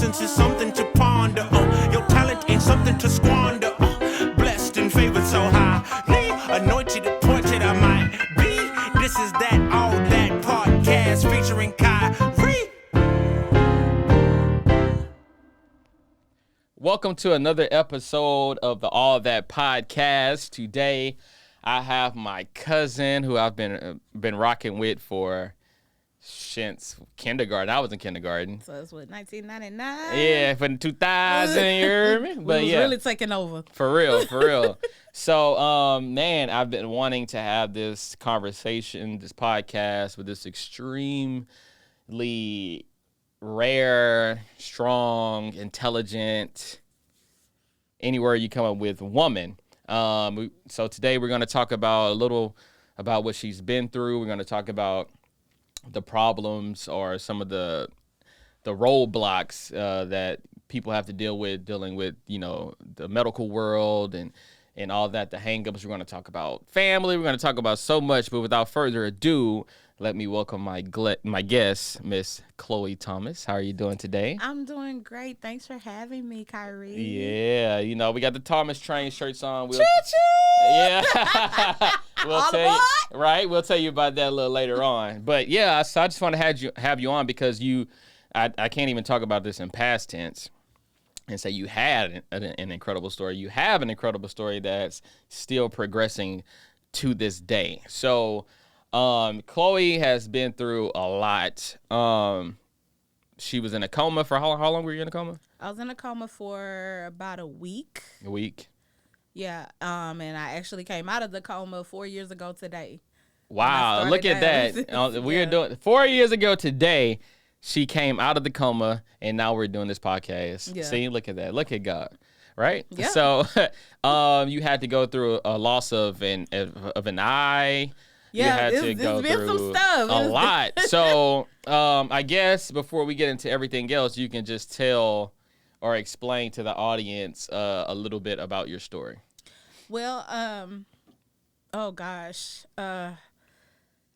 innocence is something to ponder. Your talent ain't something to squander. Blessed and favored so highly, anointed, appointed I might be. This is that, all that podcast featuring Kyrie. Welcome to another episode of the All That Podcast. Today, I have my cousin who I've been rocking with for since kindergarten. I was in kindergarten. So it's what, 1999? Yeah, for 2000, you heard me? But we was really taking over. For real. So, man, I've been wanting to have this conversation, this podcast with this extremely rare, strong, intelligent, any word you come up with, woman. So today we're going to talk about a little about what she's been through. We're going to talk about the problems or some of the roadblocks that people have to dealing with, you know, the medical world and all that, the hangups. We're going to talk about family. We're going to talk about so much. But without further ado, let me welcome my guest, Miss Chloe Thomas. How are you doing today? I'm doing great. Thanks for having me, Kyrie. Yeah, you know, we got the Thomas Train shirts on. Choo-choo! Yeah. We'll tell you about that a little later on. But yeah, so I just want to have you on because I can't even talk about this in past tense and say you had an incredible story. You have an incredible story that's still progressing to this day. So Chloe has been through a lot. She was in a coma for how long were you in a coma? I was in a coma for about a week. A week? Yeah. And I actually came out of the coma 4 years ago today. Wow, look at that. We are doing 4 years ago today. She came out of the coma, and now we're doing this podcast. Yeah. See, look at that. Look at God, right? Yeah. So, you had to go through a loss of an eye. Yeah, you had to go been through some stuff. A lot. So, I guess before we get into everything else, you can just tell or explain to the audience a little bit about your story. Well, oh gosh.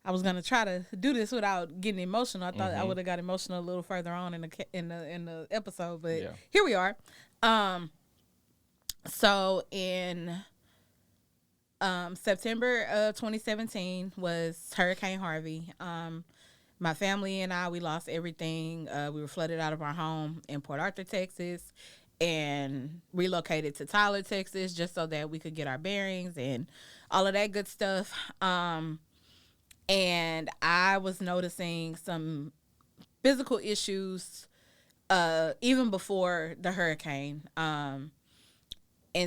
I was gonna try to do this without getting emotional. I thought I would have got emotional a little further on in the episode, but here we are. So in September of 2017 was Hurricane Harvey. My family and I, we lost everything. We were flooded out of our home in Port Arthur, Texas, and relocated to Tyler, Texas, just so that we could get our bearings and all of that good stuff. And I was noticing some physical issues even before the hurricane. And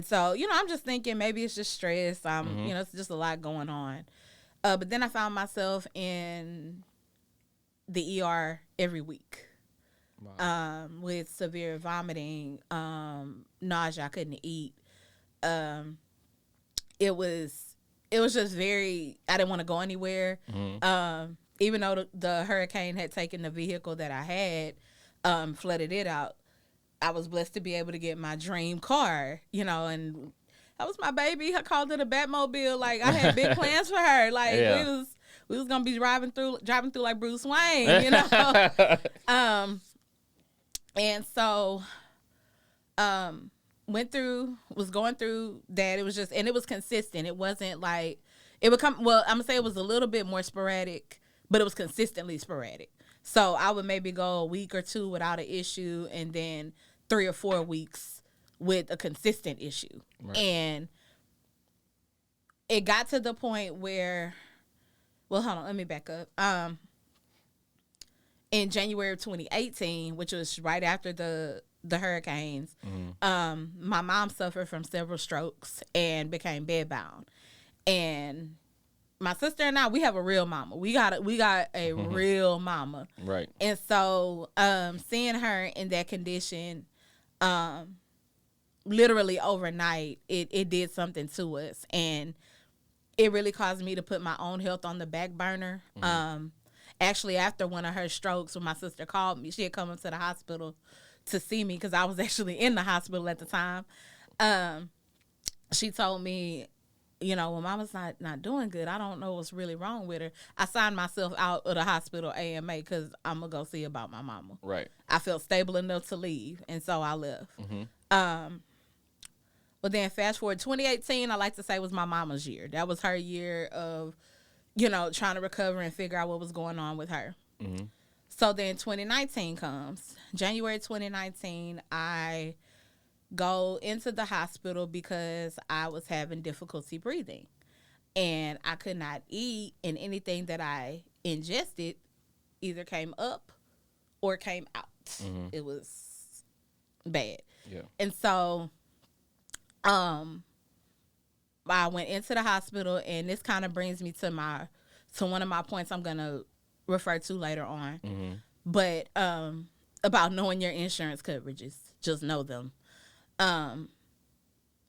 so, you know, I'm just thinking maybe it's just stress. You know, it's just a lot going on. But then I found myself in the ER every week. Wow. With severe vomiting, nausea. I couldn't eat. It was just very, I didn't want to go anywhere. Even though the hurricane had taken the vehicle that I had, flooded it out, I was blessed to be able to get my dream car, you know, and that was my baby. I called it a Batmobile. Like, I had big plans for her. Like, we was going to be driving through like Bruce Wayne, you know. And so, was going through that. It was just, and it was consistent. It wasn't like, I'm gonna say it was a little bit more sporadic, but it was consistently sporadic. So I would maybe go a week or two without an issue, and then 3 or 4 weeks with a consistent issue. Right. And it got to the point where, well, hold on, let me back up. In January of 2018, which was right after the hurricanes, my mom suffered from several strokes and became bedbound. And my sister and I, we have a real mama. We got a real mama. Right. And so seeing her in that condition, literally overnight, it did something to us. And it really caused me to put my own health on the back burner. Actually, after one of her strokes, when my sister called me, she had come up to the hospital to see me because I was actually in the hospital at the time. She told me, you know, when mama's not doing good, I don't know what's really wrong with her. I signed myself out of the hospital AMA because I'm going to go see about my mama. Right. I felt stable enough to leave, and so I left. But then fast forward 2018, I like to say was my mama's year. That was her year of, you know, trying to recover and figure out what was going on with her. So then 2019 comes. January 2019, I go into the hospital because I was having difficulty breathing. And I could not eat, and anything that I ingested either came up or came out. It was bad. Yeah. And so I went into the hospital, and this kind of brings me to one of my points I'm going to refer to later on. But about knowing your insurance coverages, just know them.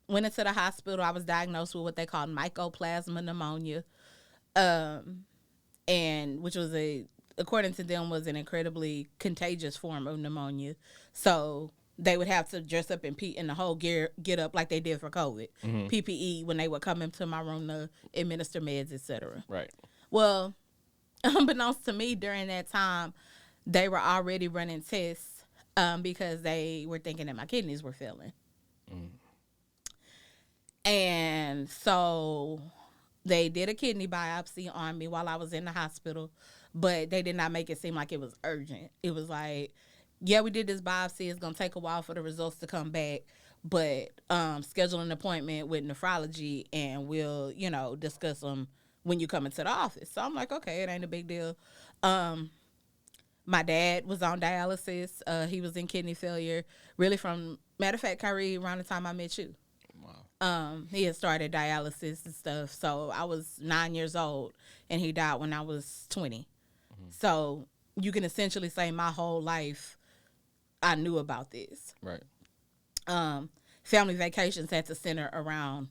Went into the hospital. I was diagnosed with what they call mycoplasma pneumonia, and which was according to them, was an incredibly contagious form of pneumonia. So they would have to dress up in the whole get up like they did for COVID, PPE, when they would come into my room to administer meds, etc. Right. Well, unbeknownst to me, during that time, they were already running tests because they were thinking that my kidneys were failing. And so they did a kidney biopsy on me while I was in the hospital, but they did not make it seem like it was urgent. It was like, yeah, we did this biopsy. It's going to take a while for the results to come back, but schedule an appointment with nephrology and we'll, you know, discuss them when you come into the office. So I'm like, okay, it ain't a big deal. My dad was on dialysis. He was in kidney failure, really matter of fact, Kyrie, around the time I met you. He had started dialysis and stuff. So I was 9 years old, and he died when I was 20. So you can essentially say my whole life I knew about this. Right. Family vacations had to center around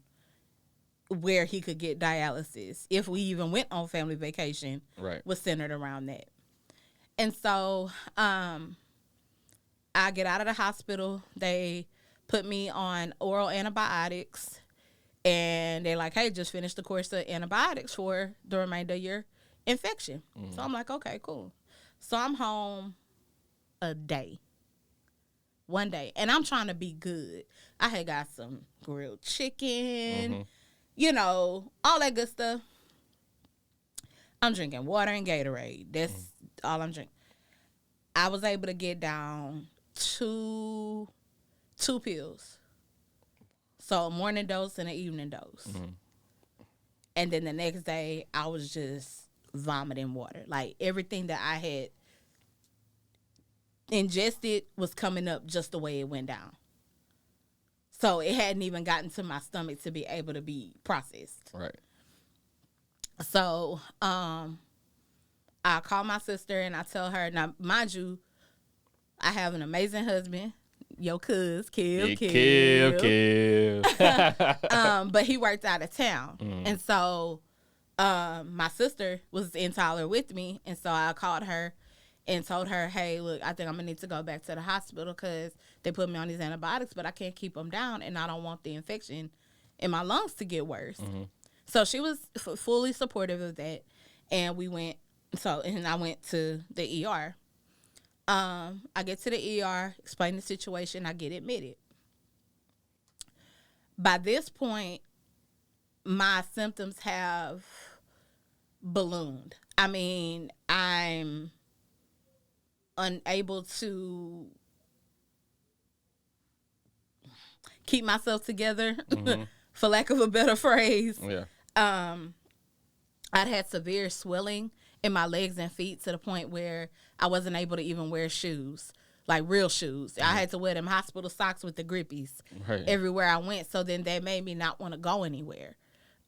where he could get dialysis. If we even went on family vacation, was centered around that. And so I get out of the hospital. They put me on oral antibiotics, and they're like, hey, just finish the course of antibiotics for the remainder of your infection. So I'm like, okay, cool. So I'm home one day, and I'm trying to be good. I had got some grilled chicken, you know, all that good stuff. I'm drinking water and Gatorade. That's all I'm drinking. I was able to get down two pills. So a morning dose and an evening dose. And then the next day, I was just vomiting water. Like, everything that I had ingested was coming up just the way it went down. So it hadn't even gotten to my stomach to be able to be processed. Right. So I call my sister and I tell her, now, mind you, I have an amazing husband, your cuz, Kill. But he worked out of town. And so my sister was in Tyler with me. And so I called her and told her, hey, look, I think I'm going to need to go back to the hospital because they put me on these antibiotics, but I can't keep them down, and I don't want the infection in my lungs to get worse. So she was fully supportive of that, and I went to the ER. I get to the ER, explain the situation, I get admitted. By this point, my symptoms have ballooned. I mean, I'm unable to keep myself together, for lack of a better phrase. Yeah. I'd had severe swelling in my legs and feet to the point where I wasn't able to even wear shoes, like real shoes. I had to wear them hospital socks with the grippies everywhere I went. So then that made me not want to go anywhere.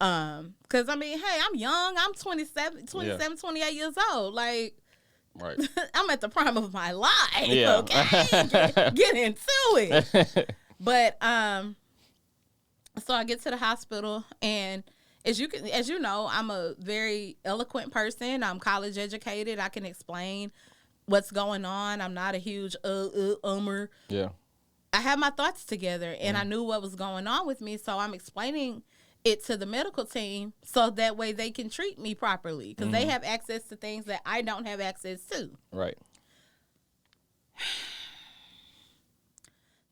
Cause I mean, hey, I'm young. I'm 27, 28 years old. Like, I'm at the prime of my life. Yeah. Okay. Get into it. But, so I get to the hospital, and as you know, I'm a very eloquent person. I'm college educated. I can explain what's going on. I'm not a huge Yeah. I have my thoughts together, and I knew what was going on with me, so I'm explaining it to the medical team so that way they can treat me properly because they have access to things that I don't have access to. Right.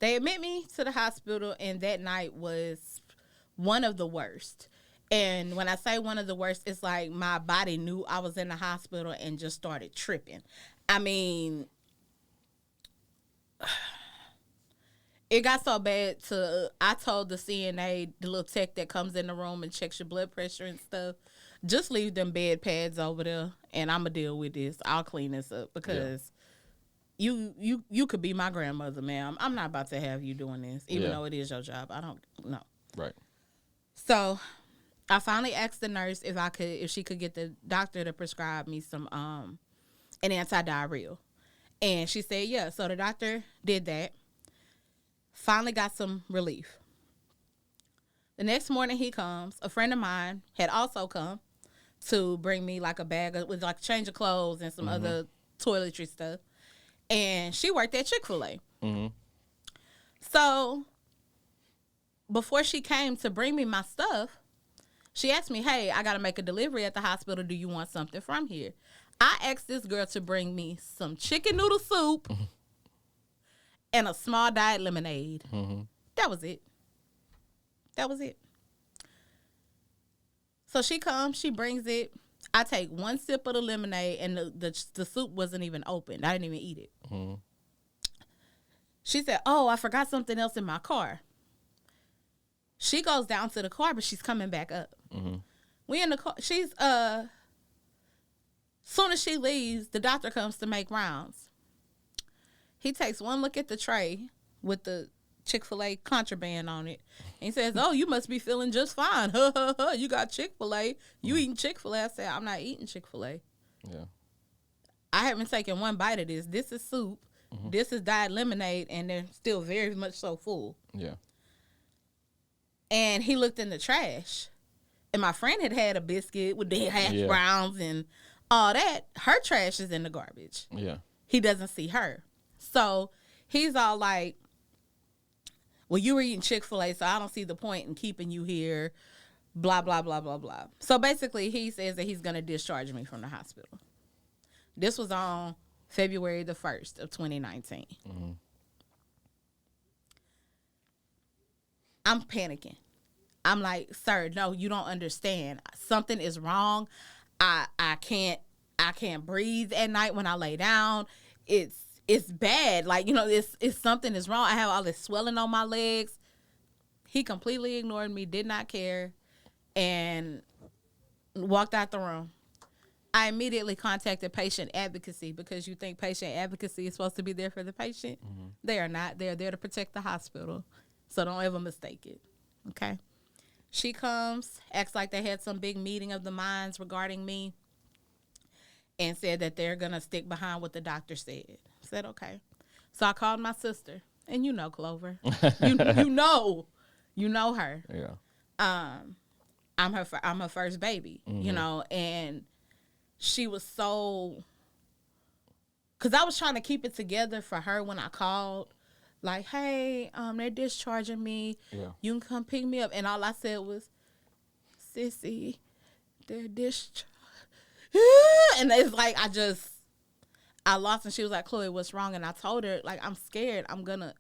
They admit me to the hospital, and that night was one of the worst. And when I say one of the worst, it's like my body knew I was in the hospital and just started tripping. I mean, it got so bad I told the CNA, the little tech that comes in the room and checks your blood pressure and stuff, just leave them bed pads over there and I'm going to deal with this. I'll clean this up because you could be my grandmother, ma'am. I'm not about to have you doing this, even though it is your job. I don't know. Right. So I finally asked the nurse if she could get the doctor to prescribe me some an anti-diarrheal. And she said, yeah. So the doctor did that. Finally got some relief. The next morning he comes. A friend of mine had also come to bring me like a bag with like a change of clothes and some other toiletry stuff. And she worked at Chick-fil-A. Mm-hmm. So before she came to bring me my stuff, she asked me, hey, I got to make a delivery at the hospital. Do you want something from here? I asked this girl to bring me some chicken noodle soup and a small diet lemonade. Mm-hmm. That was it. So she comes, she brings it. I take one sip of the lemonade, and the soup wasn't even opened. I didn't even eat it. Mm-hmm. She said, oh, I forgot something else in my car. She goes down to the car, but she's coming back up. Mm-hmm. We in the car. She's, soon as she leaves, the doctor comes to make rounds. He takes one look at the tray with the Chick-fil-A contraband on it. And he says, oh, you must be feeling just fine. You got Chick-fil-A. You eating Chick-fil-A. I said, I'm not eating Chick-fil-A. Yeah. I haven't taken one bite of this. This is soup. Mm-hmm. This is diet lemonade. And they're still very much so full. Yeah. And he looked in the trash. And my friend had a biscuit with the hash browns and all that. Her trash is in the garbage. Yeah. He doesn't see her. So he's all like, well, you were eating Chick-fil-A, so I don't see the point in keeping you here, blah, blah, blah, blah, blah. So basically, he says that he's going to discharge me from the hospital. This was on February the 1st of 2019. Mm-hmm. I'm panicking. I'm like, sir, no, you don't understand. Something is wrong. I can't breathe at night when I lay down. It's bad. Like, you know, it's something is wrong. I have all this swelling on my legs. He completely ignored me, did not care, and walked out the room. I immediately contacted patient advocacy because you think patient advocacy is supposed to be there for the patient. Mm-hmm. They are not. They're there to protect the hospital. So don't ever mistake it. Okay? She comes, acts like they had some big meeting of the minds regarding me, and said that they're going to stick behind what the doctor said. I said, okay. So I called my sister. And you know Clover. you know her. Yeah. I'm her first baby, mm-hmm. you know, and she was so, because I was trying to keep it together for her when I called. Like, hey, they're discharging me. Yeah. You can come pick me up. And all I said was, sissy, they're discharged. And it's like I lost, and she was like, Chloe, what's wrong? And I told her, like, I'm scared. I'm gonna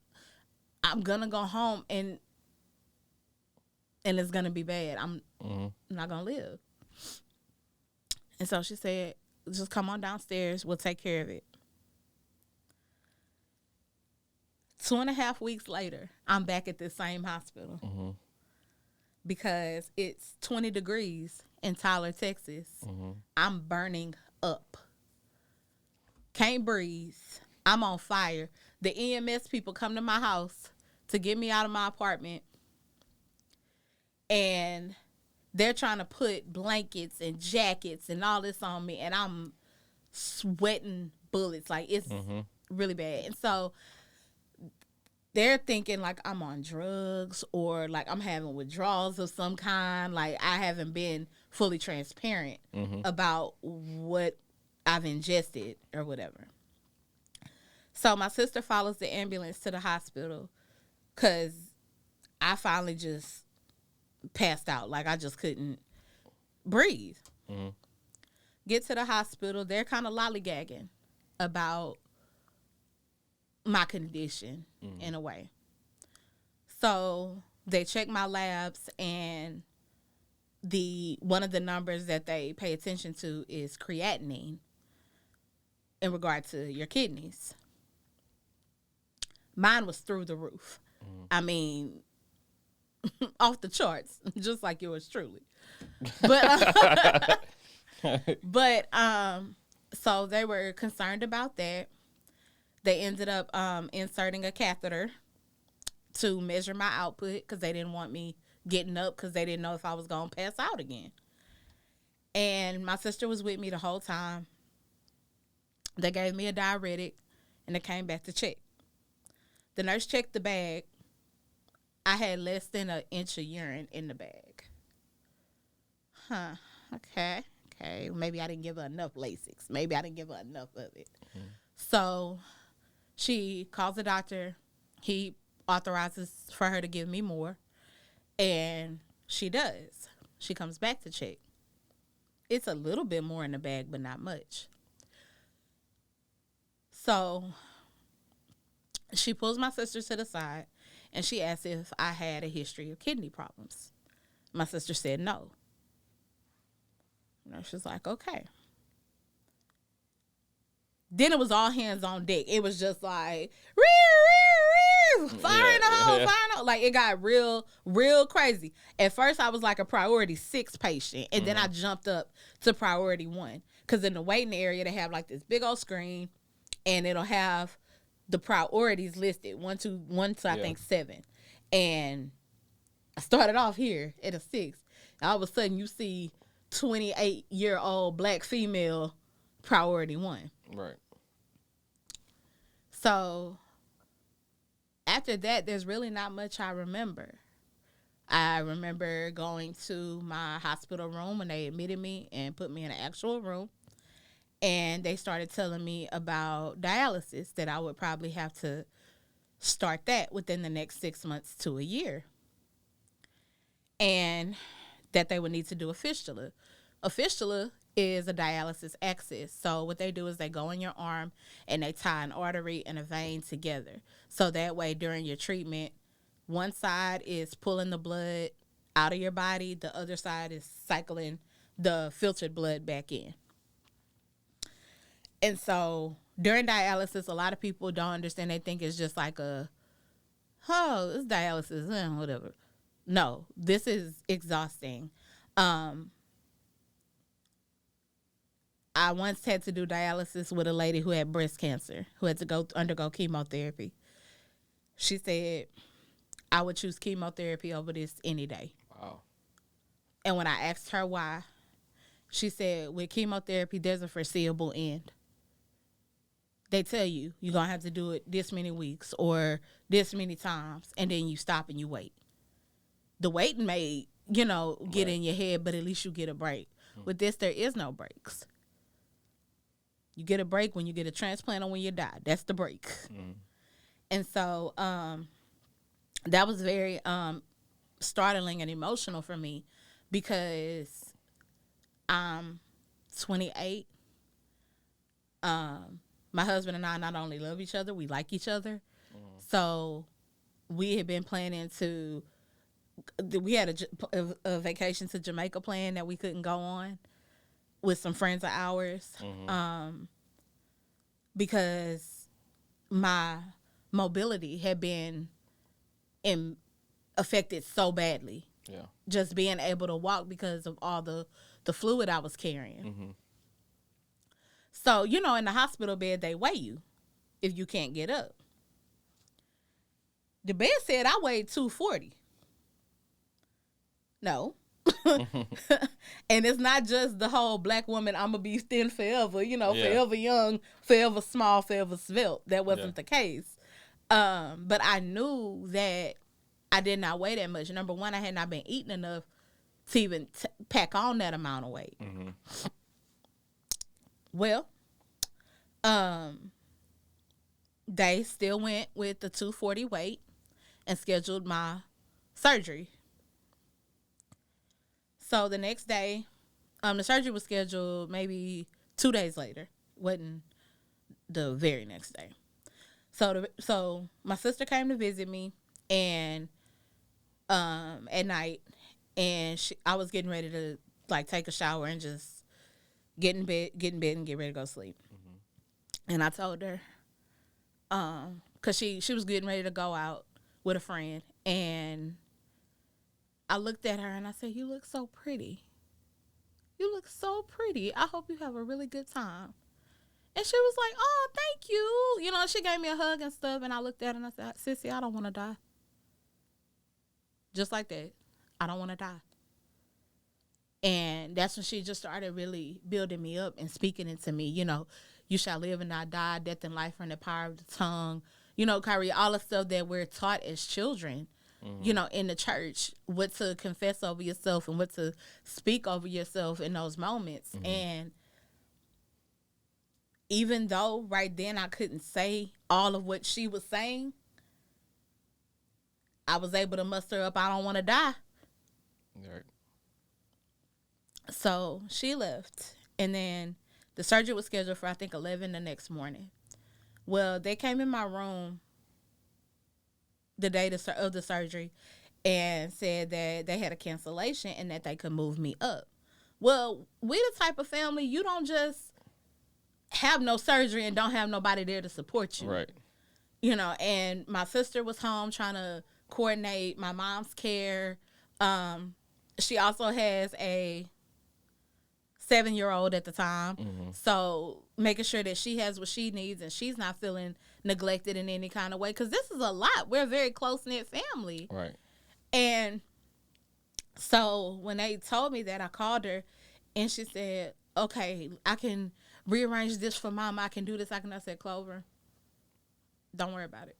go home and it's gonna be bad. I'm not gonna live. And so she said, just come on downstairs, we'll take care of it. 2.5 weeks later, I'm back at this same hospital. Mm-hmm. Because it's 20 degrees in Tyler, Texas. Mm-hmm. I'm burning up. Can't breathe. I'm on fire. The EMS people come to my house to get me out of my apartment. And they're trying to put blankets and jackets and all this on me. And I'm sweating bullets. Like, it's really bad. And so they're thinking like I'm on drugs or like I'm having withdrawals of some kind. Like, I haven't been fully transparent about what I've ingested or whatever. So my sister follows the ambulance to the hospital because I finally just passed out. Like I just couldn't breathe. Get to the hospital. They're kind of lollygagging about my condition in a way. So they check my labs, and one of the numbers that they pay attention to is creatinine in regard to your kidneys. Mine was through the roof. I mean, off the charts, just like yours truly. But so they were concerned about that. They ended up inserting a catheter to measure my output because they didn't want me getting up because they didn't know if I was going to pass out again. And my sister was with me the whole time. They gave me a diuretic, and they came back to check. The nurse checked the bag. I had less than an inch of urine in the bag. Okay. Maybe I didn't give her enough Lasix. Maybe I didn't give her enough of it. So she calls the doctor. He authorizes for her to give me more. And she does. She comes back to check. It's a little bit more in the bag, but not much. So she pulls my sister to the side, and she asked if I had a history of kidney problems. My sister said no. She's like, okay. Then it was all hands on deck. It was just like, fire in the hole, fire in the hole. Like, it got real crazy. At first, I was like a priority 6 patient, and then I jumped up to priority 1. Because in the waiting area, they have like this big old screen, and it'll have the priorities listed, 1 to I think 7. And I started off here at a 6. And all of a sudden, you see 28-year-old black female priority 1. Right. So after that, there's really not much I remember. I remember going to my hospital room when they admitted me and put me in an actual room. And they started telling me about dialysis, that I would probably have to start that within the next 6 months to a year. And that they would need to do a fistula. A fistula is a dialysis access. So what they do is they go in your arm and they tie an artery and a vein together. So that way during your treatment, one side is pulling the blood out of your body. The other side is cycling the filtered blood back in. And so during dialysis, a lot of people don't understand. They think it's just like it's dialysis, whatever. No, this is exhausting. I once had to do dialysis with a lady who had breast cancer, who had to undergo chemotherapy. She said, I would choose chemotherapy over this any day. Wow. And when I asked her why, she said, with chemotherapy, there's a foreseeable end. They tell you, you're going to have to do it this many weeks or this many times, and then you stop and you wait. The waiting may, get in your head, but at least you get a break. With this, there is no breaks. You get a break when you get a transplant or when you die. That's the break. And so that was very startling and emotional for me because I'm 28. My husband and I not only love each other, we like each other. So we had been planning we had a vacation to Jamaica planned that we couldn't go on with some friends of ours because my mobility had been affected so badly. Yeah. Just being able to walk because of all the fluid I was carrying. So, in the hospital bed, they weigh you if you can't get up. The bed said I weighed 240. No. And it's not just the whole black woman, I'm going to be thin forever, forever young, forever small, forever svelte. That wasn't the case. But I knew that I did not weigh that much. Number one, I had not been eating enough to even pack on that amount of weight. Well, they still went with the 240 weight and scheduled my surgery. So the next day, the surgery was scheduled maybe 2 days later. Wasn't the very next day. So my sister came to visit me, and at night, and I was getting ready to like take a shower and just get in bed and get ready to go sleep. And I told her, cause she was getting ready to go out with a friend, and I looked at her and I said, "You look so pretty. You look so pretty. I hope you have a really good time." And she was like, "Oh, thank you." You know, she gave me a hug and stuff, and I looked at her and I said, "Sissy, I don't want to die." Just like that. I don't want to die. And that's when she just started really building me up and speaking into me. You know, you shall live and not die. Death and life are in the power of the tongue. You know, Kyrie, all the stuff that we're taught as children, you know, in the church, what to confess over yourself and what to speak over yourself in those moments. And even though right then I couldn't say all of what she was saying, I was able to muster up, I don't want to die. Right. So she left. And then the surgery was scheduled for, I think, 11 the next morning. Well, they came in my room the day of the surgery and said that they had a cancellation and that they could move me up. Well, we the type of family, you don't just have no surgery and don't have nobody there to support you. Right. You know, and my sister was home trying to coordinate my mom's care. She also has a 7-year-old at the time. So making sure that she has what she needs and she's not feeling neglected in any kind of way. Because this is a lot. We're a very close-knit family. Right. And so when they told me that, I called her and she said, "Okay, I can rearrange this for Mom. I can do this." I said, "Clover, don't worry about it."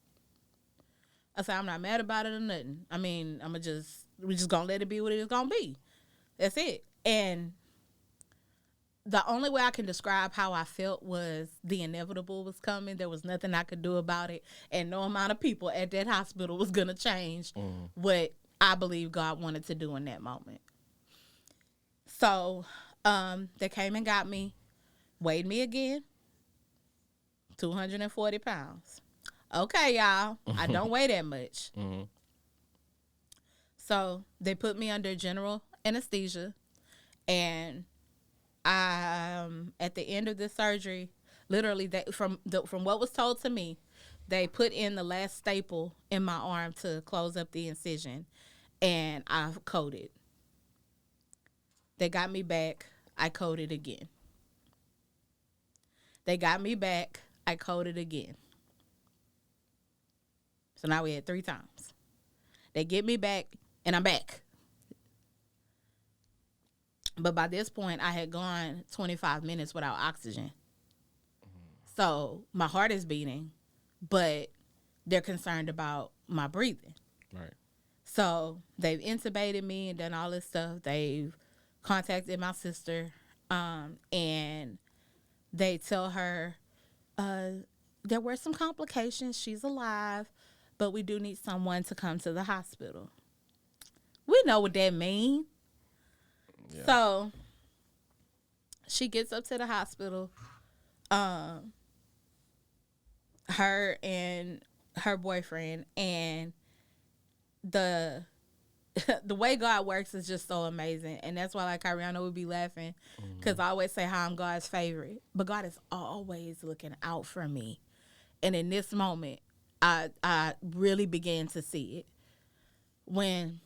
I said, "I'm not mad about it or nothing. I mean, we're just going to let it be what it is going to be. That's it." And the only way I can describe how I felt was the inevitable was coming. There was nothing I could do about it. And no amount of people at that hospital was going to change what I believe God wanted to do in that moment. So they came and got me, weighed me again, 240 pounds. Okay, y'all, I don't weigh that much. So they put me under general anesthesia, and at the end of the surgery, literally, from what was told to me, they put in the last staple in my arm to close up the incision, and I coded. They got me back. I coded again. They got me back. I coded again. So now we had 3 times. They get me back, and I'm back. But by this point, I had gone 25 minutes without oxygen. So my heart is beating, but they're concerned about my breathing. Right. So they've intubated me and done all this stuff. They've contacted my sister, and they tell her there were some complications. She's alive, but we do need someone to come to the hospital. We know what that means. Yeah. So she gets up to the hospital. Her and her boyfriend, and the way God works is just so amazing. And that's why, like, Ariana would be laughing because I always say how I'm God's favorite, but God is always looking out for me. And in this moment, I really began to see it when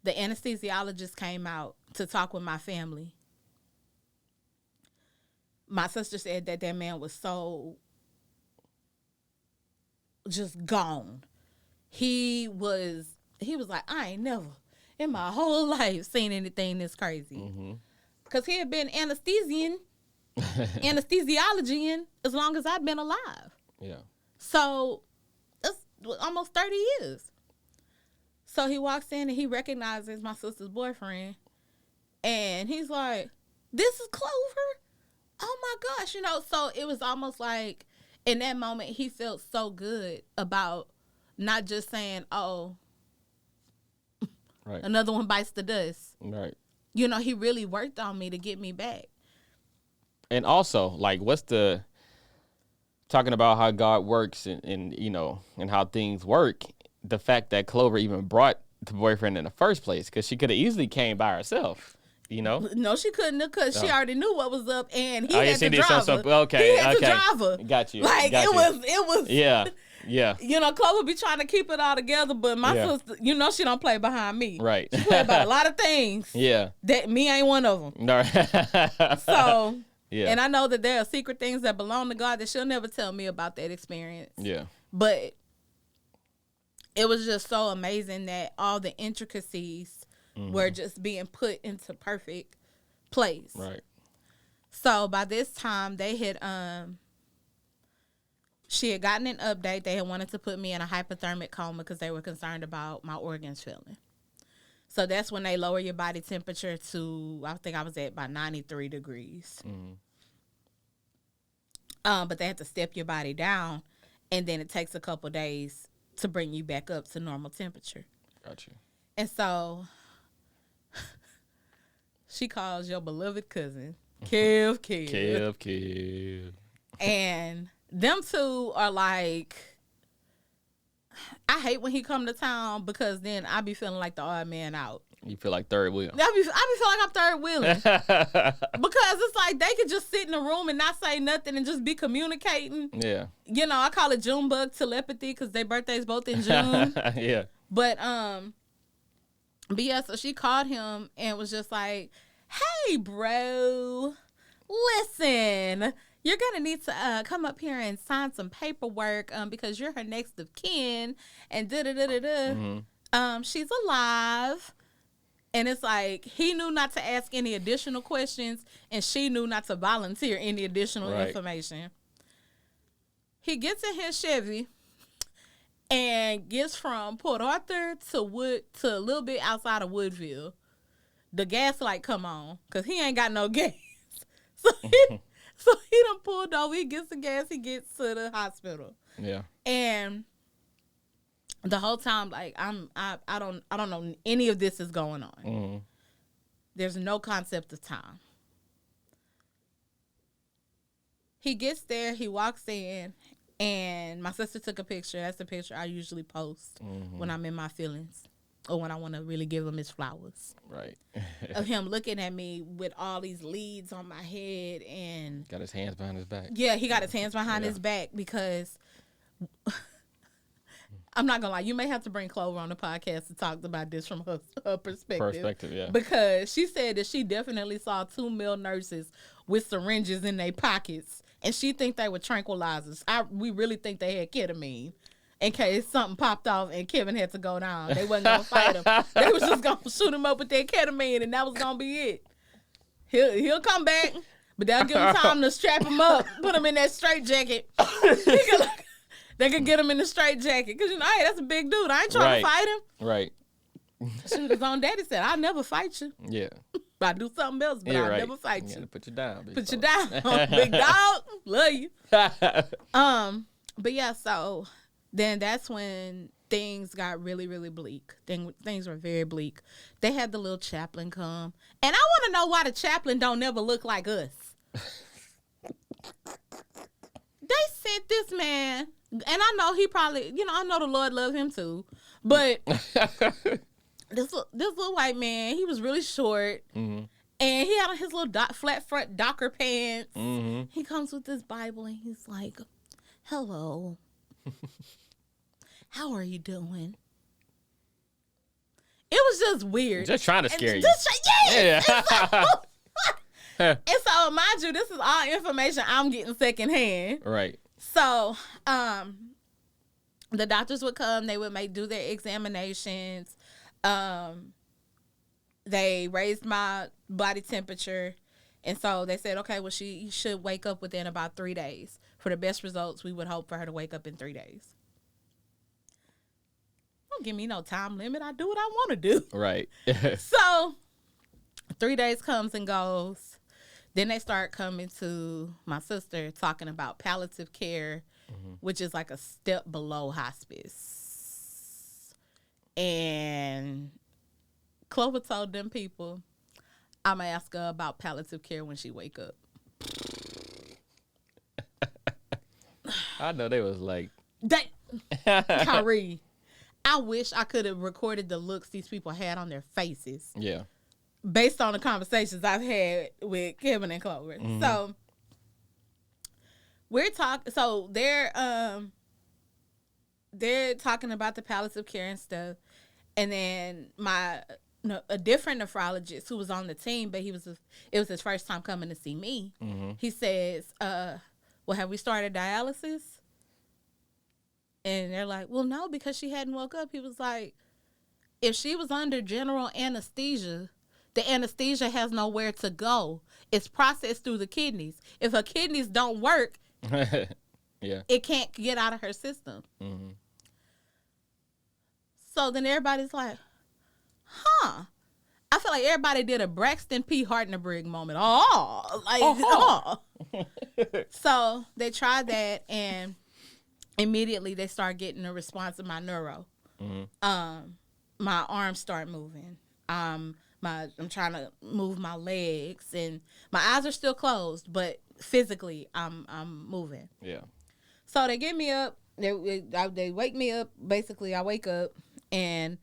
the anesthesiologist came out to talk with my family. My sister said that man was so just gone. He was like, I ain't never in my whole life seen anything this crazy. Because he had been anesthesiology as long as I've been alive. Yeah. So that's almost 30 years. So he walks in and he recognizes my sister's boyfriend. And he's like, "This is Clover? Oh my gosh." You know, so it was almost like in that moment he felt so good about not just saying, "Oh, right, another one bites the dust." Right. you know, he really worked on me to get me back. And also, like, talking about how God works and you know, and how things work, the fact that Clover even brought the boyfriend in the first place, because she could have easily came by herself, you know? No, she couldn't, because she already knew what was up, and he Oh, yeah, had she to did drive some- her. okay, He had okay. to drive her. Got you. Like, got it you. was. Yeah. You know, Clover be trying to keep it all together, but my sister, you know, she don't play behind me. Right. She play about a lot of things. Yeah. That me ain't one of them. No. So, yeah. and I know that there are secret things that belong to God that she'll never tell me about that experience. Yeah. But it was just so amazing that all the intricacies were just being put into perfect place. Right. So by this time they had she had gotten an update. They had wanted to put me in a hypothermic coma because they were concerned about my organs failing. So that's when they lower your body temperature to, I think I was at about 93 degrees. But they had to step your body down, and then it takes a couple days to bring you back up to normal temperature. Got you. And so she calls your beloved cousin, Kev. Kev. And them two are like, I hate when he come to town, because then I be feeling like the odd man out. You feel like third wheel. I be feeling like I'm third wheeling. Because it's like they could just sit in a room and not say nothing and just be communicating. Yeah. You know, I call it Junebug telepathy because their birthdays both in June. Yeah. But yeah, so she called him and was just like, hey, bro, listen, you're going to need to come up here and sign some paperwork because you're her next of kin and da-da-da-da-da. She's alive. And it's like, he knew not to ask any additional questions, and she knew not to volunteer any additional information. He gets in his Chevy and gets from Port Arthur to a little bit outside of Woodville. The gas light come on, because he ain't got no gas. So he done pulled over. He gets the gas. He gets to the hospital. Yeah. And the whole time, like, I don't know any of this is going on. There's no concept of time. He gets there, he walks in, and my sister took a picture. That's the picture I usually post when I'm in my feelings or when I want to really give him his flowers. Right. Of him looking at me with all these leads on my head and got his hands behind his back. Yeah, he got his hands behind his back because I'm not gonna lie, you may have to bring Clover on the podcast to talk about this from her perspective. Yeah. Because she said that she definitely saw 2 male nurses with syringes in their pockets, and she think they were tranquilizers. We really think they had ketamine in case something popped off and Kevin had to go down. They wasn't gonna fight him. They was just gonna shoot him up with their ketamine, and that was gonna be it. He'll come back, but they'll give him time to strap him up, put him in that straight jacket. They could get him in the straight jacket. Because, you know, hey, that's a big dude. I ain't trying to fight him. Right. Shoot, his own daddy said, I'll never fight you. Yeah. I do something else, but I'll never fight you. Gotta put you down. Put you down. Big dog. Love you. But yeah, so then that's when things got really, really bleak. Things were very bleak. They had the little chaplain come. And I want to know why the chaplain don't never look like us. They sent this man, and I know he probably, you know, I know the Lord loved him too, but this little white man, he was really short, and he had on his little flat front Docker pants. He comes with this Bible, and he's like, hello, how are you doing? It was just weird. Just trying to scare you. And so, mind you, this is all information I'm getting secondhand. Right. So, the doctors would come. They would do their examinations. They raised my body temperature. And so they said, okay, well, she should wake up within about 3 days. For the best results, we would hope for her to wake up in 3 days. Don't give me no time limit. I do what I want to do. Right. So 3 days comes and goes. Then they start coming to my sister talking about palliative care, which is like a step below hospice. And Clover told them people, I'm going to ask her about palliative care when she wake up. I know they was like, Kyrie, I wish I could have recorded the looks these people had on their faces. yeah. Based on the conversations I've had with Kevin and Clover. Mm-hmm. So we're talking. So they're talking about the palliative care and stuff, and then a different nephrologist who was on the team, but it was his first time coming to see me. Mm-hmm. He says, "Well, have we started dialysis?" And they're like, "Well, no, because she hadn't woke up." He was like, "If she was under general anesthesia, the anesthesia has nowhere to go. It's processed through the kidneys. If her kidneys don't work, yeah, it can't get out of her system." Mm-hmm. So then everybody's like, huh. I feel like everybody did a Braxton P. Hartnebrig moment. So they tried that, and immediately they start getting a response of my neuro. Mm-hmm. My arms start moving. I'm trying to move my legs, and my eyes are still closed, but physically I'm moving. Yeah. So they get me up. They wake me up. Basically, I wake up, and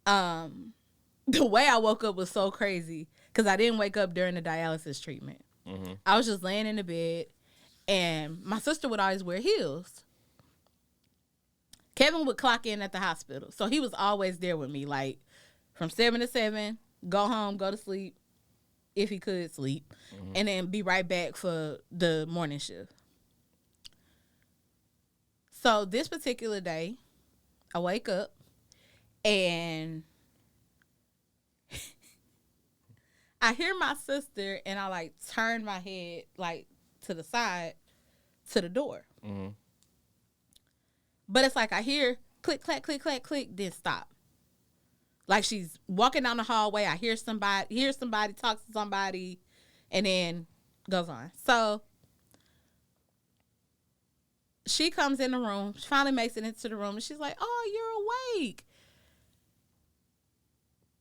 the way I woke up was so crazy because I didn't wake up during the dialysis treatment. Mm-hmm. I was just laying in the bed, and my sister would always wear heels. Kevin would clock in at the hospital, so he was always there with me, like from 7 to 7. Go home, go to sleep, if he could sleep, mm-hmm. and then be right back for the morning shift. So this particular day, I wake up, and I hear my sister, and I like turn my head like to the side to the door. Mm-hmm. But it's like I hear click, clack, click, clack, click, then stop. Like she's walking down the hallway. I hear somebody talk to somebody, and then goes on. So she comes in the room. She finally makes it into the room, and she's like, "Oh, you're awake."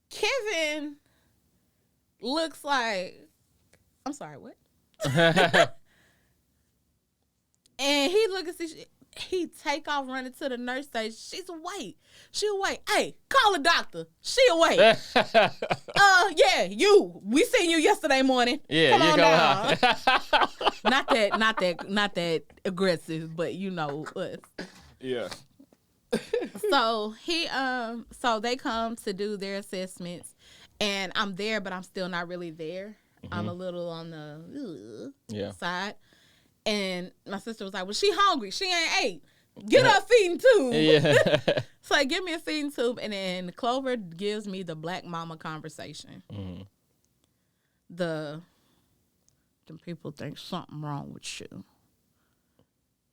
Kevin looks like, I'm sorry, what? And he looks at this. He take off running to the nurse station. She's awake. She awake. Hey, call a doctor. She awake. Yeah, you. We seen you yesterday morning. Yeah, come on down. not that aggressive, but you know us. Yeah. So so they come to do their assessments, and I'm there, but I'm still not really there. Mm-hmm. I'm a little on the side. And my sister was like, "Well, she hungry. She ain't ate. Get her a feeding tube." Yeah. So I give me a feeding tube, and then Clover gives me the black mama conversation. Mm-hmm. The people think something wrong with you.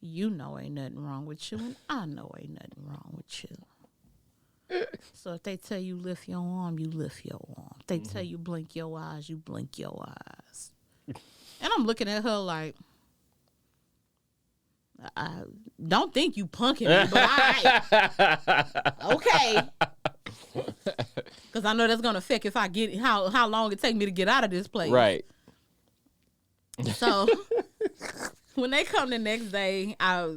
You know ain't nothing wrong with you, and I know ain't nothing wrong with you. So if they tell you lift your arm, you lift your arm. If they tell you blink your eyes, you blink your eyes. And I'm looking at her like, I don't think you punking me, but all right. Okay. Because I know that's going to affect if I get how long it take me to get out of this place. Right. So when they come the next day, I,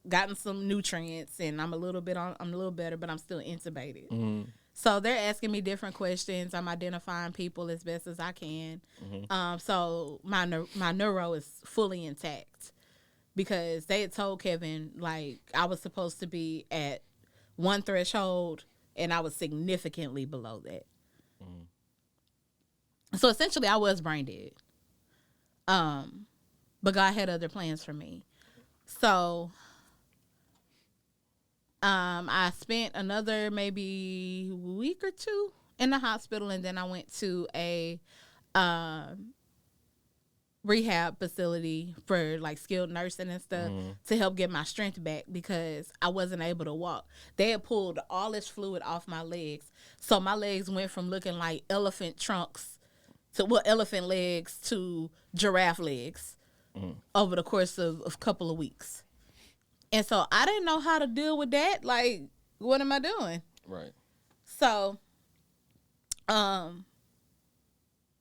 gotten some nutrients, and I'm a little better, but I'm still intubated. Mm-hmm. So they're asking me different questions. I'm identifying people as best as I can. Mm-hmm. So my neuro is fully intact. Because they had told Kevin, like, I was supposed to be at one threshold, and I was significantly below that. Mm. So essentially, I was brain dead. But God had other plans for me. So I spent another maybe week or two in the hospital, and then I went to a rehab facility for like skilled nursing and stuff to help get my strength back because I wasn't able to walk. They had pulled all this fluid off my legs. So my legs went from looking like elephant legs to giraffe legs over the course of a couple of weeks. And so I didn't know how to deal with that. Like, what am I doing? Right. So,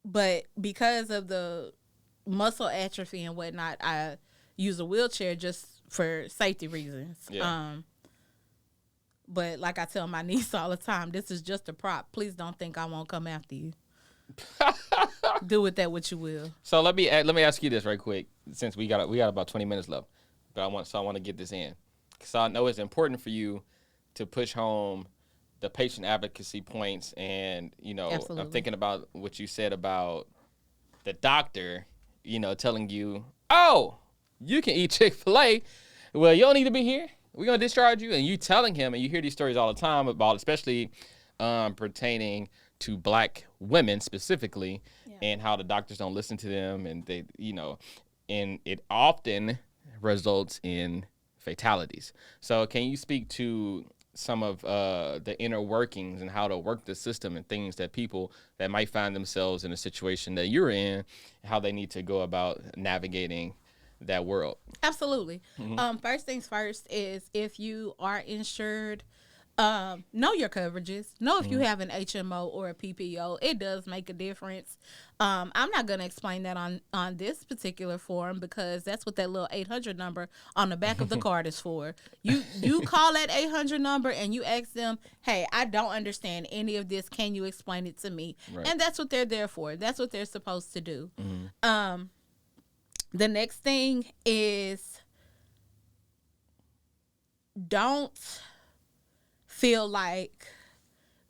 but because of the muscle atrophy and whatnot, I use a wheelchair just for safety reasons. Yeah. But like I tell my niece all the time, this is just a prop. Please don't think I won't come after you. Do with that what you will. So let me ask you this right quick, since we got about 20 minutes left, but I want to get this in, because I know it's important for you to push home the patient advocacy points, and Absolutely. I'm thinking about what you said about the doctor, telling you, oh, you can eat Chick-fil-A, well, you don't need to be here. We're gonna discharge you, and you telling him, and you hear these stories all the time about, especially pertaining to Black women specifically, and how the doctors don't listen to them, and they, and it often results in fatalities. So can you speak to some of the inner workings and how to work the system and things that people that might find themselves in a situation that you're in, how they need to go about navigating that world? Absolutely. First things first is, if you are insured, know your coverages. Know if you have an HMO or a PPO. It does make a difference. I'm not going to explain that on this particular forum, because that's what that little 800 number on the back of the card is for. You call that 800 number and you ask them, hey, I don't understand any of this. Can you explain it to me? Right. And that's what they're there for. That's what they're supposed to do. The next thing is, don't feel like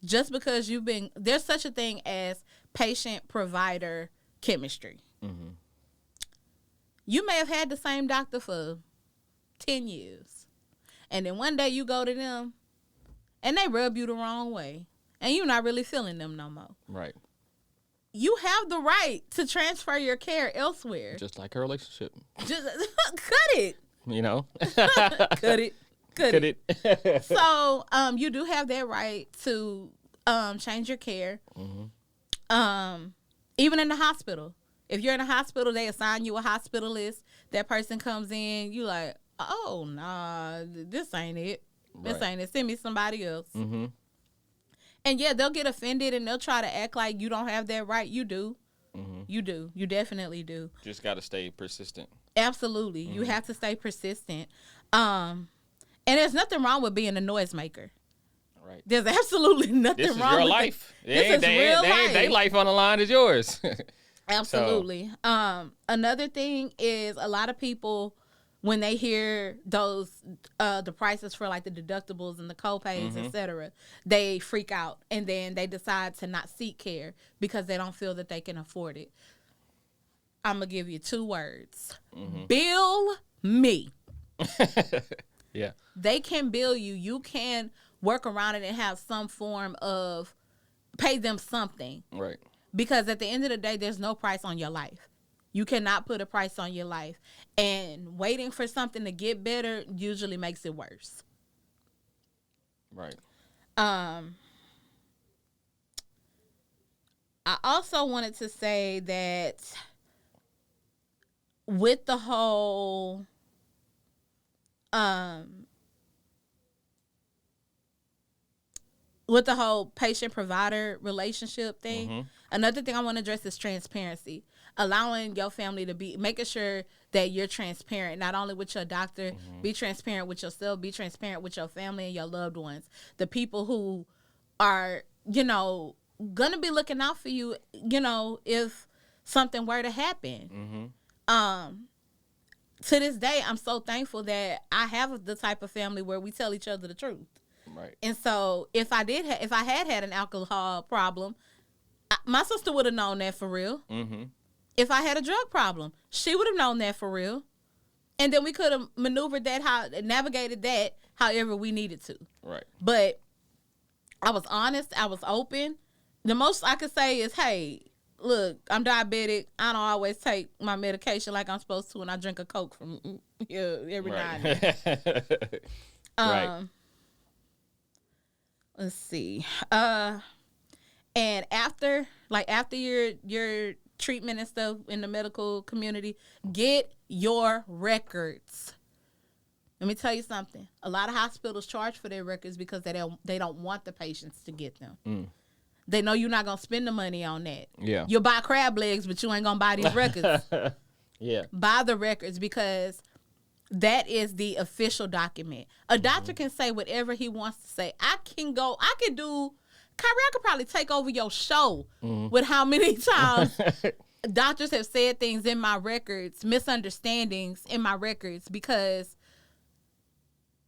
just because there's such a thing as patient-provider chemistry. You may have had the same doctor for 10 years. And then one day you go to them and they rub you the wrong way. And you're not really feeling them no more. Right. You have the right to transfer your care elsewhere. Just like a relationship. Just cut it. Cut it. Cut it. So you do have that right to change your care. Even in the hospital. If you're in a hospital, they assign you a hospitalist. That person comes in, you like, oh, nah, this ain't it. This ain't it. Send me somebody else. And yeah, they'll get offended and they'll try to act like you don't have that right. You do. You do. You definitely do. Just got to stay persistent. Absolutely. You have to stay persistent. And there's nothing wrong with being a noisemaker. Right. There's absolutely nothing This is wrong your with life. This is real life. They life on the line is yours. Absolutely. Another thing is, a lot of people, when they hear those the prices for like the deductibles and the co-pays, etc., they freak out, and then they decide to not seek care because they don't feel that they can afford it. I'm gonna give you 2 words: bill me. Yeah. They can bill you. You can work around it and have some form of pay them something. Right. Because at the end of the day, there's no price on your life. You cannot put a price on your life. And waiting for something to get better usually makes it worse. Right. I also wanted to say that with the whole patient-provider relationship thing, another thing I want to address is transparency. Allowing your family to making sure that you're transparent, not only with your doctor, be transparent with yourself, be transparent with your family and your loved ones. The people who are, going to be looking out for you, if something were to happen. To this day, I'm so thankful that I have the type of family where we tell each other the truth. Right. And so if I had an alcohol problem, my sister would have known that for real. If I had a drug problem, she would have known that for real. And then we could have maneuvered navigated that however we needed to. Right. But I was honest. I was open. The most I could say is, hey, look, I'm diabetic. I don't always take my medication like I'm supposed to, and I drink a Coke from here every now and then. Right. Let's see. And after your treatment and stuff in the medical community, get your records. Let me tell you something. A lot of hospitals charge for their records because they don't want the patients to get them. They know you're not going to spend the money on that. Yeah. You'll buy crab legs, but you ain't going to buy these records. Yeah. Buy the records because that is the official document. A doctor can say whatever he wants to say. Kyrie, I could probably take over your show with how many times doctors have said things in my records, misunderstandings in my records because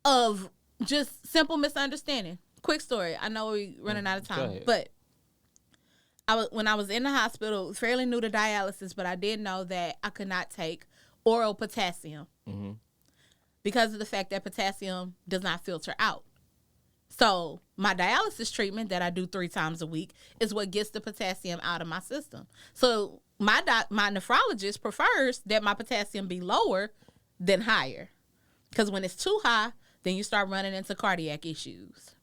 of just simple misunderstanding. Quick story. I know we're running out of time, but when I was in the hospital, fairly new to dialysis, but I did know that I could not take oral potassium because of the fact that potassium does not filter out. So my dialysis treatment that I do 3 times a week is what gets the potassium out of my system. So my nephrologist prefers that my potassium be lower than higher, because when it's too high, then you start running into cardiac issues.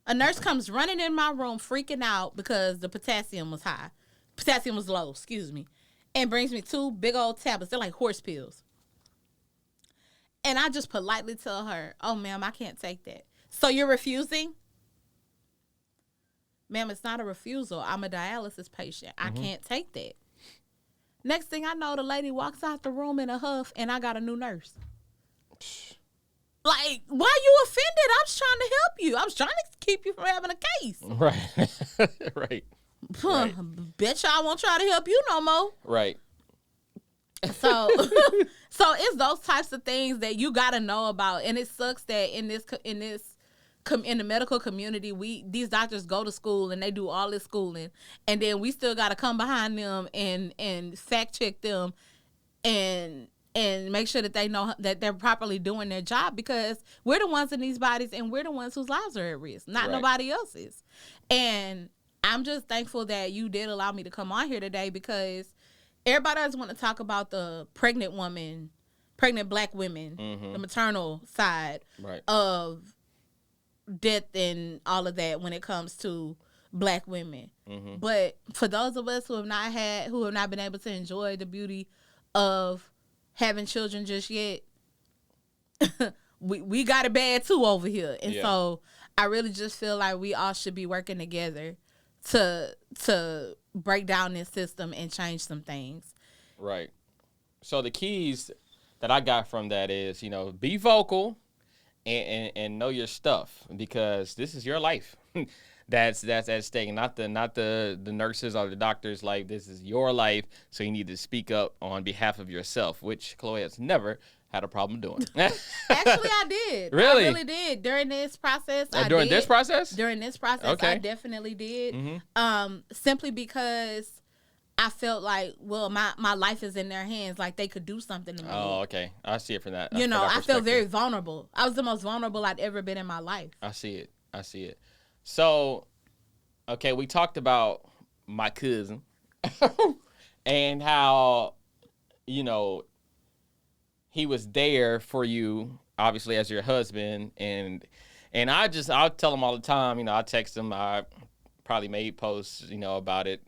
A nurse comes running in my room freaking out because the potassium was low, and brings me 2 big old tablets. They're like horse pills. And I just politely tell her, "Oh, ma'am, I can't take that." "So you're refusing?" "Ma'am, it's not a refusal. I'm a dialysis patient. I can't take that." Next thing I know, the lady walks out the room in a huff, and I got a new nurse. Like, why are you offended? I was trying to help you. I was trying to keep you from having a case. Right. Right. Bet y'all won't try to help you no more. Right. So it's those types of things that you got to know about, and it sucks that in the medical community, these doctors go to school and they do all this schooling, and then we still got to come behind them and fact check them and make sure that they know that they're properly doing their job, because we're the ones in these bodies and we're the ones whose lives are at risk, not nobody else's. And I'm just thankful that you did allow me to come on here today, because everybody does want to talk about the pregnant Black women, the maternal side of death and all of that when it comes to Black women. But for those of us who have not been able to enjoy the beauty of having children just yet, we got it bad too over here. And so I really just feel like we all should be working together to break down this system and change some things. Right. So the keys that I got from that is, be vocal and know your stuff, because this is your life. That's at stake. Not the nurses or the doctors. Like, this is your life, so you need to speak up on behalf of yourself, which Chloe has never had a problem doing. Actually, I did. Really? I really did. During this process, During this process, okay. I definitely did. Simply because I felt like, well, my life is in their hands. Like, they could do something to me. Oh, okay. I see it from that. I felt very vulnerable. I was the most vulnerable I'd ever been in my life. I see it. So, okay, we talked about my cousin and how, he was there for you, obviously, as your husband. And I'll tell him all the time, I text him, I probably made posts, about it,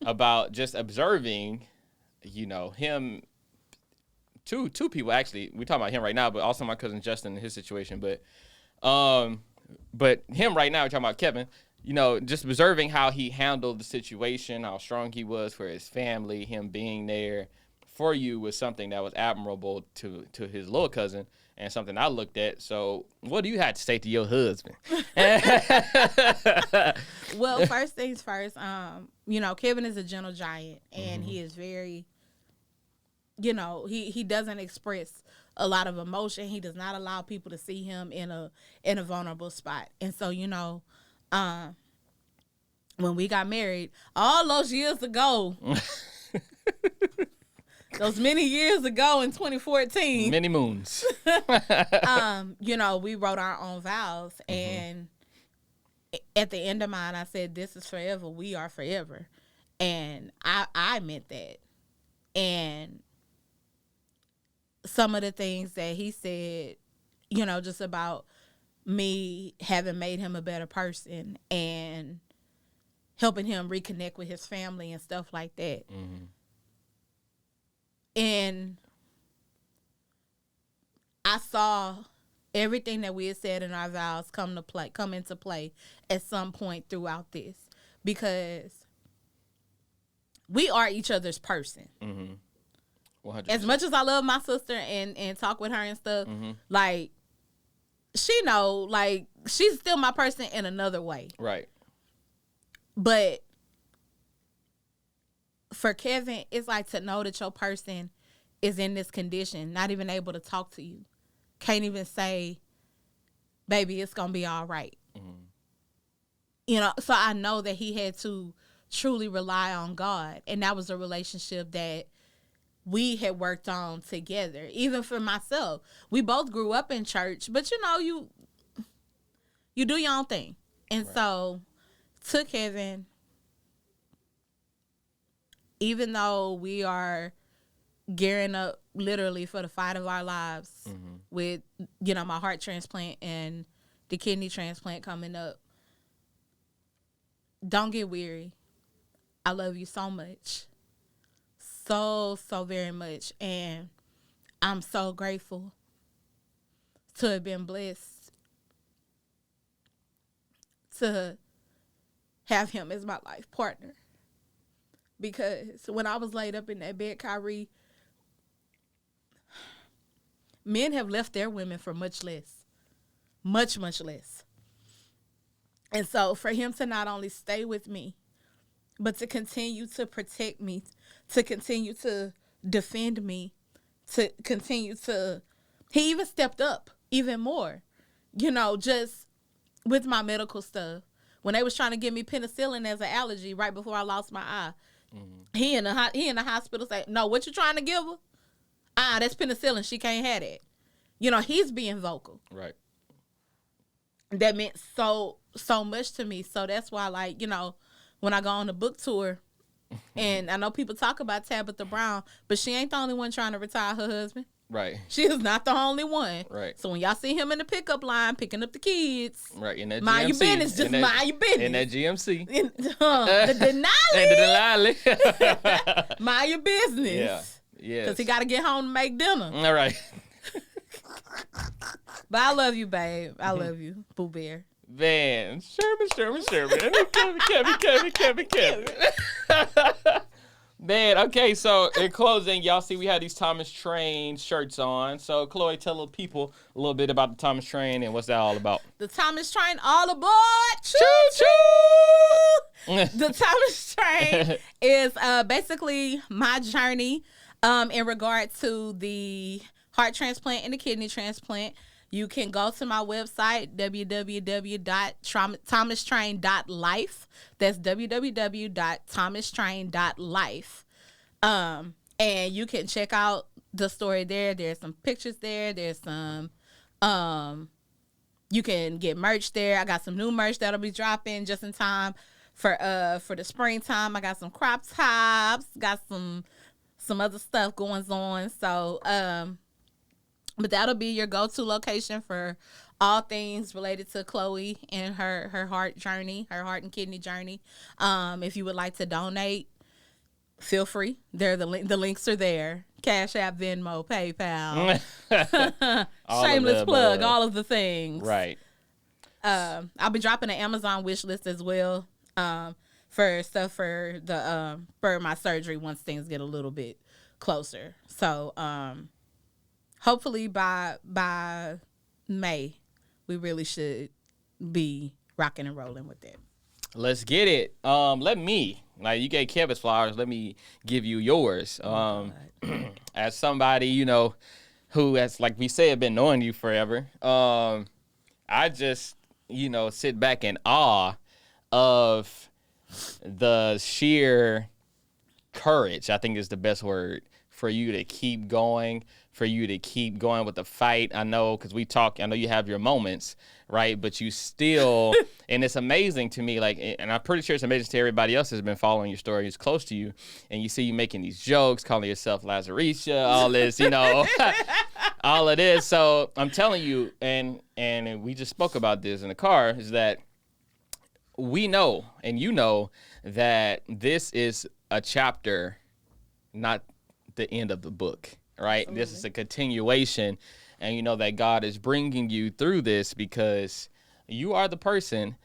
about just observing, him, two people, actually. We're talking about him right now, but also my cousin Justin and his situation. But him right now, we're talking about Kevin, just observing how he handled the situation, how strong he was for his family, him being there for you was something that was admirable to his little cousin, and something I looked at. So what do you have to say to your husband? Well, first things first, Kevin is a gentle giant, and he is very, he doesn't express a lot of emotion. He does not allow people to see him in a vulnerable spot. And so, when we got married, all those years ago, those many years ago in 2014. Many moons. We wrote our own vows. And at the end of mine, I said, "This is forever. We are forever." And I meant that. And some of the things that he said, just about me having made him a better person and helping him reconnect with his family and stuff like that. And I saw everything that we had said in our vows come into play at some point throughout this, because we are each other's person. 100%. As much as I love my sister and talk with her and stuff, like, she know, like, she's still my person in another way. Right. But for Kevin, it's like to know that your person is in this condition, not even able to talk to you. Can't even say, baby, it's going to be all right. You know, so I know that he had to truly rely on God. And that was a relationship that we had worked on together. Even for myself, we both grew up in church, but you know, you do your own thing. And so to Kevin, even though we are gearing up literally for the fight of our lives with, you know, my heart transplant and the kidney transplant coming up, don't get weary. I love you so much. So very much. And I'm so grateful to have been blessed to have him as my life partner. Because when I was laid up in that bed, Kyrie, men have left their women for much less. Much, much less. And so for him to not only stay with me, but to continue to protect me, to continue to defend me, to continue to, he even stepped up even more, you know, just with my medical stuff. When they was trying to give me penicillin as an allergy right before I lost my eye, he in the hospital say, no, what you trying to give her? That's penicillin. She can't have it. You know, he's being vocal. Right. That meant so much to me. So that's why, like, you know, when I go on the book tour, and I know people talk about Tabitha Brown, but she ain't the only one trying to retire her husband. Right. She is not the only one. Right. So when y'all see him in the pickup line picking up the kids, Right. In that mind GMC. your business. Just mind your business. In that GMC. The Denali. Mind your business. Yeah. Yeah. Because he got to get home to make dinner. All right. But I love you, babe. I love you, Boo Bear. Van. Sherman. Kevin. Man, okay, so in closing, y'all see we had these Thomas Train shirts on. So, Chloe, tell the people a little bit about the Thomas Train and what's that all about. The Thomas Train, all aboard! Choo-choo! The Thomas Train is basically my journey in regard to the heart transplant and the kidney transplant. You can go to my website, www.ThomasTrain.Life. That's www.ThomasTrain.Life. And you can check out the story there. There's some pictures there. There's some, you can get merch there. I got some new merch that'll be dropping just in time for the springtime. I got some crop tops, got some other stuff going on. So, but that'll be your go-to location for all things related to Chloe and her heart journey, her heart and kidney journey. If you would like to donate, feel free. The links are there. Cash App, Venmo, PayPal. Shameless plug, all of the things. Right. I'll be dropping an Amazon wish list as well for stuff for the for my surgery once things get a little bit closer. So hopefully by May, we really should be rocking and rolling with that. Let's get it. Let me, like you gave Kevin's flowers, let me give you yours. As somebody, you know, who has, like we said, been knowing you forever, I just, you know, sit back in awe of the sheer courage, I think is the best word, for you to keep going, for you to keep going with the fight. I know, because we talk, I know you have your moments, right? But you still, and it's amazing to me, like, and I'm pretty sure it's amazing to everybody else that's been following your story, who's close to you, and you see you making these jokes, calling yourself Lazarisha, all this, you know, all of this. So I'm telling you, and we just spoke about this in the car, is that we know, and you know, that this is a chapter, not the end of the book. right? Absolutely. This is a continuation, and you know that God is bringing you through this because you are the person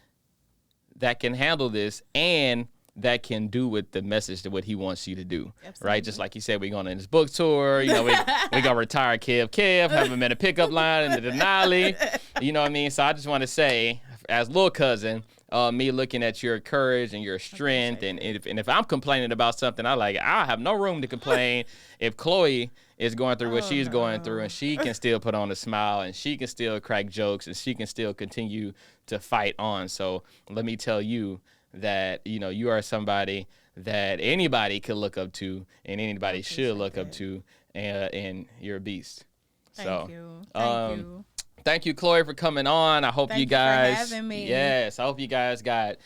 that can handle this and that can do with the message to what he wants you to do. Absolutely. Right? Just like you said, we're going on this book tour. You know, we going to retire Kev, have him in a pickup line in the Denali. You know what I mean? So I just want to say, as little cousin, me looking at your courage and your strength, and if I'm complaining about something, I have no room to complain if Chloe is going through what she's going through, and she can still put on a smile, and she can still crack jokes, and she can still continue to fight on. So let me tell you that, you know, you are somebody that anybody could look up to, and anybody should look up to, and you're a beast. Thank you. Thank you. Thank you, Chloe, for coming on. I hope Thank you you guys, for having me. Yes, I hope you guys got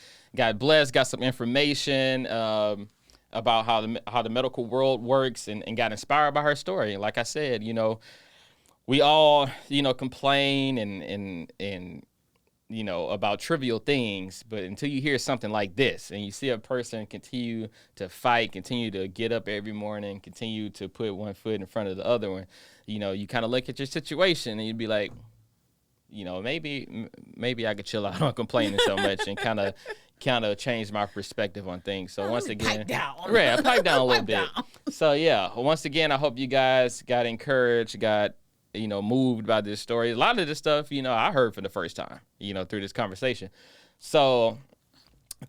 blessed, got some information about how the medical world works, and got inspired by her story. Like I said, you know, we all, you know, complain and you know, about trivial things, but until you hear something like this and you see a person continue to fight, continue to get up every morning, continue to put one foot in front of the other one, you know, you kind of look at your situation and you'd be like, you know, maybe I could chill out on complaining so much and kind of change my perspective on things. So once again, pipe down a little bit. So yeah, once again, I hope you guys got encouraged, got, you know, moved by this story. A lot of this stuff, you know, I heard for the first time, you know, through this conversation. So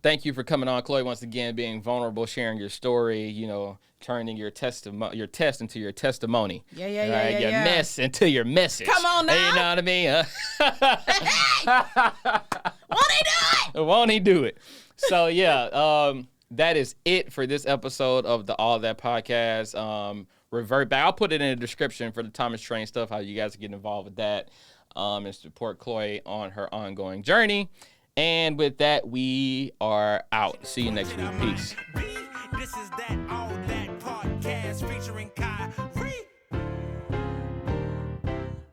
thank you for coming on, Chloe, once again, being vulnerable, sharing your story, you know, turning your test into your testimony. Yeah. Your mess into your message. Come on now. You know what I mean? Hey! Won't he do it? So yeah, that is it for this episode of the All That Podcast. Revert back. I'll put it in the description for the Thomas Train stuff, how you guys get involved with that, and support Chloe on her ongoing journey. And with that, we are out. See you next week. Peace. This is that all